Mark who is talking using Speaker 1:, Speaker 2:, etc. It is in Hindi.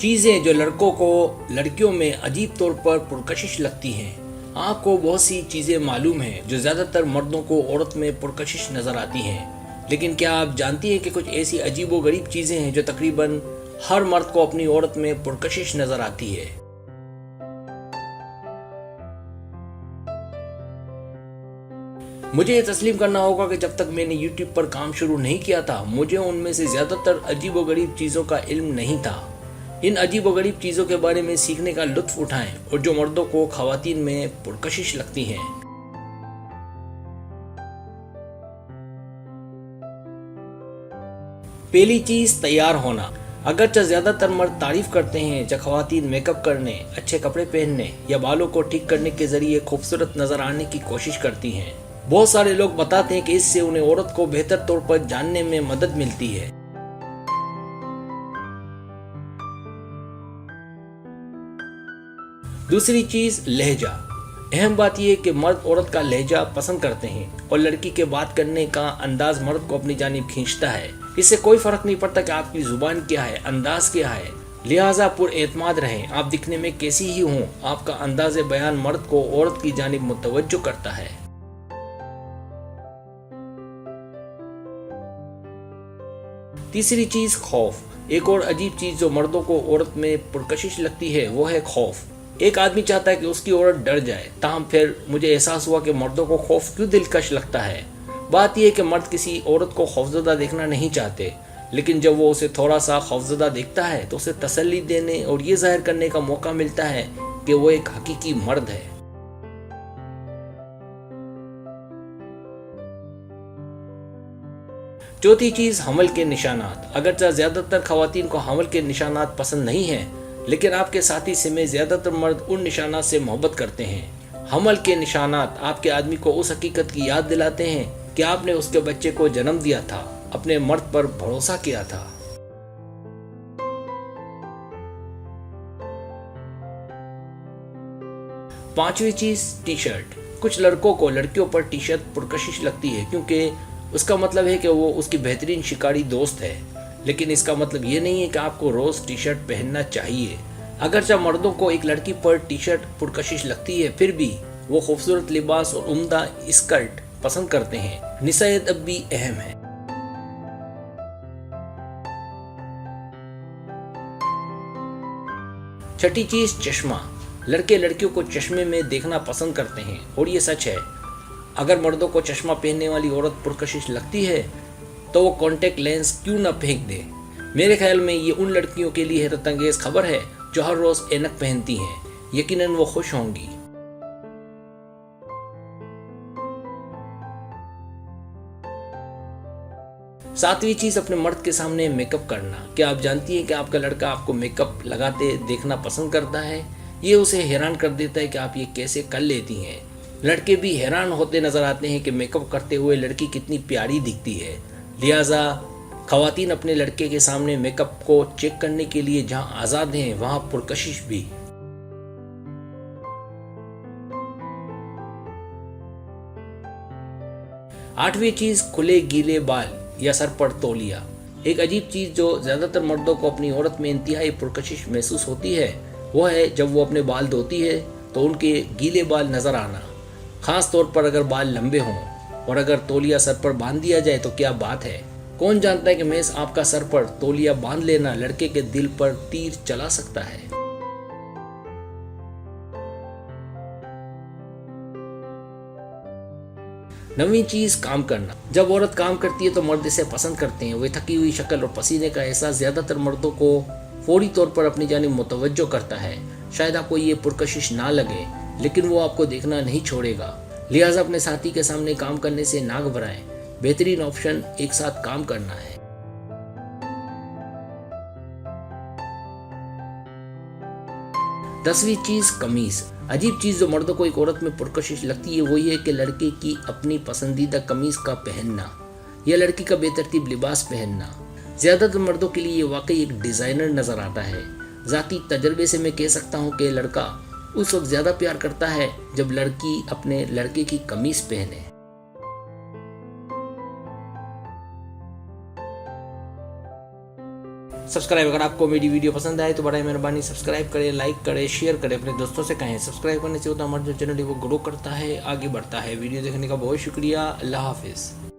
Speaker 1: चीज़ें जो लड़कों को लड़कियों में अजीब तौर पर पुरकशिश लगती हैं। आपको बहुत सी चीज़ें मालूम हैं जो ज़्यादातर मर्दों को औरत में पुरकशिश नज़र आती हैं, लेकिन क्या आप जानती हैं कि कुछ ऐसी अजीब व गरीब चीज़ें हैं जो तकरीबन हर मर्द को अपनी औरत में पुरकशिश नज़र आती है। मुझे ये तस्लीम करना होगा कि जब तक मैंने YouTube पर काम शुरू नहीं किया था, मुझे उनमें से ज़्यादातर अजीब व गरीब चीज़ों का इल्म नहीं था। इन अजीब व गरीब चीज़ों के बारे में सीखने का लुत्फ उठाएं और जो मर्दों को ख़वातीन में पुरकशिश लगती हैं। पहली चीज़, तैयार होना। अगरचे ज़्यादातर मर्द तारीफ करते हैं जब ख़वातीन मेकअप करने, अच्छे कपड़े पहनने या बालों को ठीक करने के ज़रिए खूबसूरत नज़र आने की कोशिश करती हैं। बहुत सारे लोग बताते हैं कि इससे उन्हें औरत को बेहतर तौर पर जानने में मदद मिलती है। दूसरी चीज, लहजा। अहम बात यह है कि मर्द औरत का लहजा पसंद करते हैं और लड़की के बात करने का अंदाज मर्द को अपनी जानिब खींचता है। इससे कोई फर्क नहीं पड़ता कि आपकी जुबान क्या है, अंदाज क्या है। लिहाजा पुरएतमाद रहें। आप दिखने में कैसी ही हों, आपका अंदाज बयान मर्द को औरत की जानिब मुतवज्जो करता है। तीसरी चीज, खौफ। एक और अजीब चीज जो मर्दों को औरत में पुरकशिश लगती है वो है खौफ। एक आदमी चाहता है कि उसकी औरत डर जाए, ताहम फिर मुझे एहसास हुआ कि मर्दों को खौफ क्यों दिलकश लगता है। बात यह है कि मर्द किसी औरत को खौफजदा देखना नहीं चाहते, लेकिन जब वो उसे थोड़ा सा खौफजदा देखता है तो उसे तसल्ली देने और ये जाहिर करने का मौका मिलता है कि वो एक हकीकी मर्द है। चौथी चीज, हमल के निशानात। अगरचे ज्यादातर खवातीन को हमल के निशानात पसंद नहीं है, लेकिन आपके साथी समेत ज्यादातर मर्द उन निशानात से मोहब्बत करते हैं। हमल के निशानात आपके आदमी को उस हकीकत की याद दिलाते हैं कि आपने उसके बच्चे को जन्म दिया था, अपने मर्द पर भरोसा किया था। पांचवी चीज, टी शर्ट। कुछ लड़कों को लड़कियों पर टी शर्ट पुरकशिश लगती है क्योंकि उसका मतलब है कि वो उसकी बेहतरीन शिकारी दोस्त है, लेकिन इसका मतलब ये नहीं है कि आपको रोज टी शर्ट पहनना चाहिए। अगरचे मर्दों को एक लड़की पर टी शर्ट पुरकशिश लगती है, फिर भी वो खूबसूरत लिबास और उम्दा स्कर्ट पसंद करते हैं। निसायत अब भी अहम है। छठी चीज, चश्मा। लड़के लड़कियों को चश्मे में देखना पसंद करते हैं और ये सच है। अगर मर्दों को चश्मा पहनने वाली औरत पुरकशिश लगती है तो वो कॉन्टेक्ट लेंस क्यों न फेंक दे। मेरे ख्याल में ये उन लड़कियों के लिए हैरत अंगेज खबर है जो हर रोज ऐनक पहनती हैं। यकीनन वो खुश होंगी। सातवीं चीज, अपने मर्द के सामने मेकअप करना। क्या आप जानती हैं कि आपका लड़का आपको मेकअप लगाते देखना पसंद करता है? ये उसे हैरान कर देता है कि आप ये कैसे कर लेती हैं। लड़के भी हैरान होते नजर आते हैं कि मेकअप करते हुए लड़की कितनी प्यारी दिखती है। लिहाजा खवातीन अपने लड़के के सामने मेकअप को चेक करने के लिए जहां आजाद हैं, वहां पुरकशिश भी। आठवीं चीज, खुले गीले बाल या सर पर तौलिया। एक अजीब चीज जो ज्यादातर मर्दों को अपनी औरत में इंतहाई पुरकशिश महसूस होती है वो है जब वो अपने बाल धोती है तो उनके गीले बाल नजर आना, खास तौर पर अगर बाल लंबे हों। और अगर तौलिया सर पर बांध दिया जाए तो क्या बात है। कौन जानता है कि महज आपका सर पर तौलिया बांध लेना लड़के के दिल पर तीर चला सकता है। नवीं चीज, काम करना। जब औरत काम करती है तो मर्द इसे पसंद करते हैं। वे थकी हुई शक्ल और पसीने का एहसास ज्यादातर मर्दों को फौरी तौर पर अपनी जानिब मुतवज्जो करता है। शायद आपको ये पुरकशिश ना लगे, लेकिन वो आपको देखना नहीं छोड़ेगा। लिहाजा अपने साथी के सामने काम करने से ना घबराएं। बेहतरीन ऑप्शन एक साथ काम करना है। दसवीं चीज, कमीज। अजीब चीज जो मर्दों को एक औरत में पुरकशिश लगती है वो ये कि लड़के की अपनी पसंदीदा कमीज का पहनना या लड़की का बेतरतीब लिबास पहनना। ज्यादातर मर्दों के लिए ये वाकई एक डिजाइनर नजर आता है। जाती तजर्बे से मैं कह सकता हूँ कि लड़का उस वक्त ज्यादा प्यार करता है जब लड़की अपने लड़के की कमीज पहने। सब्सक्राइब। अगर आपको मेरी वीडियो पसंद आए तो बड़ा मेहरबानी सब्सक्राइब करें, लाइक करें, शेयर करें, अपने दोस्तों से कहें। सब्सक्राइब करने से होता हमारा जो चैनल है वो ग्रो करता है, आगे बढ़ता है। वीडियो देखने का बहुत शुक्रिया। अल्लाह हाफिज़।